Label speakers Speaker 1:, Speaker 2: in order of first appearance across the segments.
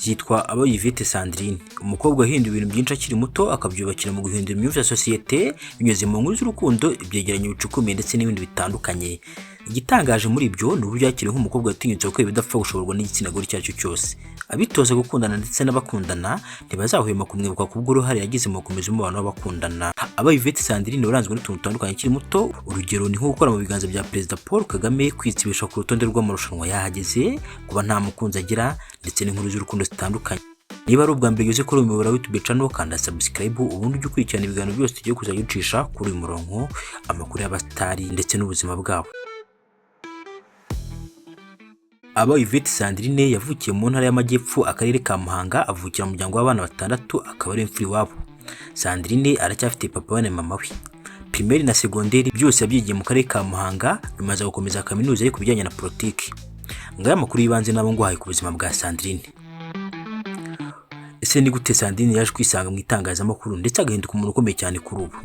Speaker 1: yitwa Abayivete Sandrine, umukobwa wahinduye ibintu byinshi akiri muto akabyubakira mu guhindura imyumvire ya sosiyete binyuze mu nkuru z'urukundo, ibyegeranyo bicukumbuye ndetse n'ibindi bitandukanye. Igitangaje muri ibyo ni uburyo yakiriye nk'umukobwa watinyutse gukora ibidapfa gushoborwa n'igitsina gore icyo ari cyo cyose. Abitoza gukundana ndetse n'abakundana ntibazahwema kumwibuka kubw'uruhare yagize mu gukomeza umubano w'abakundana. Abayivete Sandrine waranzwe n'utuntu dutandukanye akiri muto, urugero ni nko gukora mu biganza bya Perezida Paul Kagame, kwitsibisha ku rutonde rw'amarushanwa yahageze, kuba nta mukunzi agira ndetse n'inkuru z'urukundo zitandukanye. Niba ari ubwa mbere ugeze kuri uyu muyoboro wa YouTube channel, kanda subscribe ubundi ujye ukurikirana ibiganiro byose tugiye kuzajya ducisha kuri uyu murongo, amakuru y'abastari ndetse n'ubuzima bwabo. Abayivete Sandrine yavukiye mu ntara y'Amajyepfo, akarere ka Muhanga, avukira mu muryango w'abana batandatu, akaba ari imfura iwabo. Sandrine aracyafite papa we na mama we. Primaire na secondaire byose yabyigiye mu karere ka Muhanga, nyuma aza gukomeza kaminuza ye ku bijyanye na politiki. Ngaya amakuru y'ibanze nabo nguhaye ku buzima bwa Sandrine. Ese ni gute Sandrine yaje kwisanga mu itangazamakuru ndetse agahinduka umuntu ukomeye cyane kuri ubu?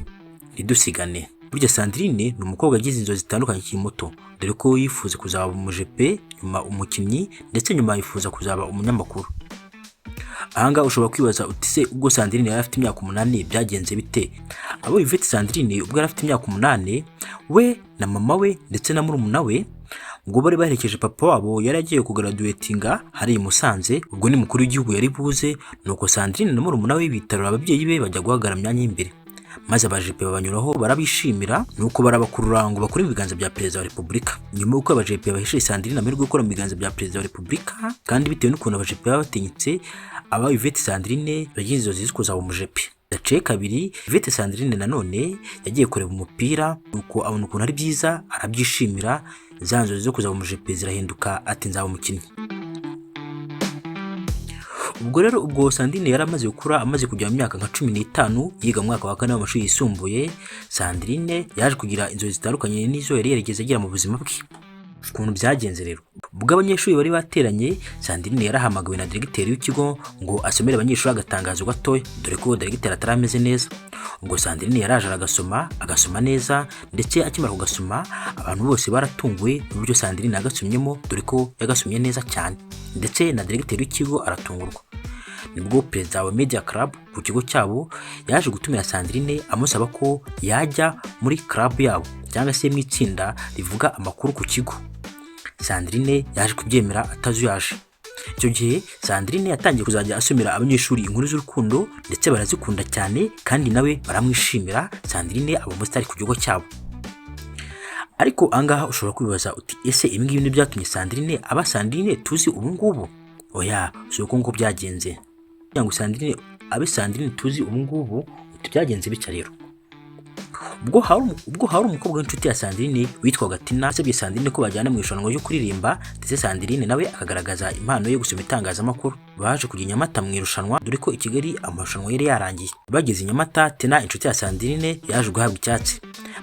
Speaker 1: Ntidusigane. Burya Sandrine ni umukobwa agize inzozi zitandukanye akiri muto, dore ko yifuza kuzaba umujepe, nyuma umukinnyi, ndetse nyuma yifuza kuzaba umunyamakuru. Ahanga ushobora kwibaza uti se ubwo Sandrine yari afite imyaka 8 byagenze bite? Abayivete Sandrine ubwo yari afite imyaka 8, we na mama we ndetse na murumuna we ngo bari baherekeje papa wabo yari agiye kugraduatinga hari i Musanze, ubwo ni mukuru w'igihugu yari buze, nuko Sandrine na murumuna we bitarura ababyeyi be bajya guhagara myanya y'imbere. Maze abajepe babanyuraho barabishimira, nuko barabakurura ngo bakore mu biganza bya Perezida wa Repubulika. Nyuma y'uko abajepe bahesheje Sandrine amahirwe yo gukora mu biganza bya Perezida wa Repubulika, kandi bitewe n'ukuntu abajepe baba batinyitse, Abayivete Sandrine yagize inzozi zo kuzaba umujepe. Gace kabiri, Yvette Sandrine nanone yagiye kureba umupira, nuko abona ukuntu ari byiza, arabyishimira, za nzozi zo kuzaba umujepe zirahinduka ati nzaba umukinnyi. Ubwo rero ubwo Sandrine yari amaze gukura, amaze kujya mu myaka nka 15, yiga mu mwaka wa 4 w'amashuri yisumbuye, Sandrine yaje kugira inzozi zitandukanye n'izo yari yarigeze agira mu buzima bwe. Ukuntu byagenze rero, ubwo abanyeshuri bari bateranye, Sandrine yarahamagawe na diregiteri w'ikigo ngo asomere abanyeshuri agatangazo gatoya, dore ko diregiteri atarameze neza. Ubwo Sandrine yaraje agasoma neza, ndetse akimara kugasoma abantu bose baratunguwe n'uburyo Sandrine yagasomyemo, dore ko yagasomye neza cyane, ndetse na diregiteri w'ikigo aratungurwa. Nibwo Perezida wa Media Club ku kigo cyabo yaje gutumira Sandrine amusaba ko yajya muri club yabo cyangwa se mu itsinda rivuga amakuru ku kigo. Sandrine yaje kubyemera atazuyaje. Icyo gihe Sandrine yatangiye kuzajya asomera abanyeshuri inkuru z'urukundo, ndetse barazikunda cyane kandi nawe baramwishimira. Sandrine aba umusitari ku kigo cyabo. Ariko angaha ushobora kwibaza uti ese ibi ngibi byatumye Sandrine aba Sandrine tuzi ubu ngubu? Oya, si uko ngo byagenze. Cyangwa Sandrine abe Sandrine tuzi ubu ngubu, byagenze bityo rero. Ubwo hari umukobwa w'inshuti ya Sandrine witwaga Tina, yasabye Sandrine ko bajyana mu irushanwa ryo kuririmba, ndetse Sandrine nawe akagaragaza impano yo gusoma itangazamakuru. Baje kujya Nyamata mu irushanwa, dore ko i Kigali amarushanwa yari yarangiye. Bageze Nyamata, Tina inshuti ya Sandrine yaje guhabwa icyatsi,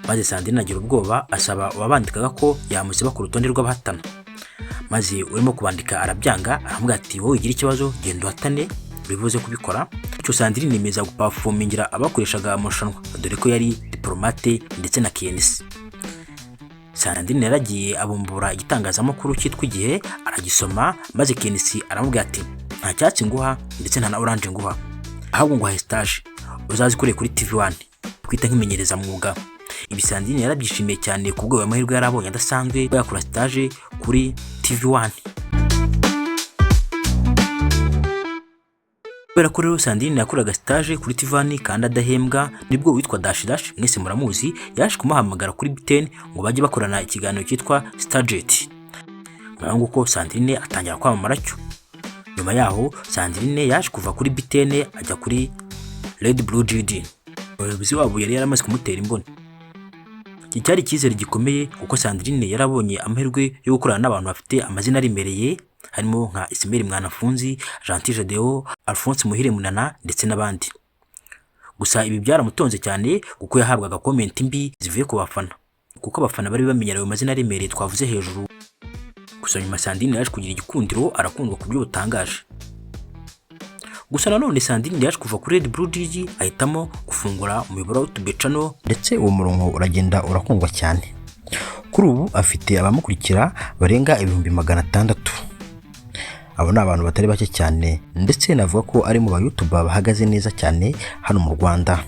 Speaker 1: maze Sandrine agira ubwoba, asaba ababandikaga ko yamusiba ku rutonde rw'abahatana. Maze urimo kubandika arabyanga, aramubwira ati wowe ugira ikibazo genda uhatane, bivuze kubikora. Cyo Sandrine yemeza guperformingira abakoreshaga amarushanwa, dore ko yari diplomate ndetse na KNS. Sandrine yaragiye abumbura igitangazamakuru cyitwa Igihe, aragisoma, maze KNS aramubwira ati nta cyatsi nguha ndetse nta na orange nguha, ahubwo nguha stage uzazikoreye kuri TV1 twita nk'imenyereza mwuga. Ibi Sandrine yarabyishimiye cyane kubwo ayo mahirwe yarabonye adasanzwe yakora stage kuri TV1. Kubera ko rero Sandrine yakoraga stage kuri TV1 kandi adahembwa, nibwo witwa Dash mwese muramuzi yaje kumuhamagara kuri BTN ngo bajye bakorana ikiganiro cyitwa Starjet. Nguko Sandrine atangira kwamamara cyo. Nyuma yaho Sandrine yaje kuva kuri BTN ajya kuri Red Blue GD. Umuyobozi wabo yari yaramaze kumutera imboni. Iki cyari icyizere gikomeye kuko Sandrine yarabonye amahirwe yo gukorana n'abantu bafite amazina arimereye, harimo nka Ismail Mwanafunzi, Gentil Gedeon, Alphonse Muhire Munana ndetse n'abandi. Gusa ibi byaramutonze cyane kuko yahabwaga comment mbi zivuye ku bafana, kuko abafana bari bamenyera ayo mazina arimereye twavuze hejuru. Gusa nyuma Sandrine yaje kugira igikundiro, arakundwa ku byo butangaje. Gusa nanone Sandrine yaje kuva kuri Red Blue GG ahitamo gufungura umuyoboro wa YouTube channel, ndetse uwo murongo uragenda urakundwa cyane. Kuri ubu afite abamukurikira barenga 600,000. abo ni abantu batari bake cyane, ndetse navuga ko ari mu ba YouTuber bahagaze neza cyane hano mu Rwanda.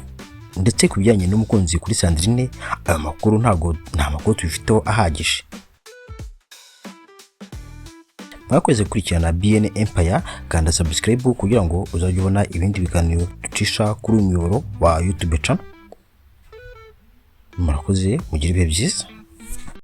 Speaker 1: Ndetse kubijyanye n'umukunzi kuri Sandrine, aya makuru nta makuru tubifiteho ahagije. Mwakoze kurikirana BN Empire, kanda subscribe kugira ngo uzajye ubona ibindi biganiro ducisha kuri uyu muyoboro wa YouTube channel. Murakoze, mugire ibihe byiza.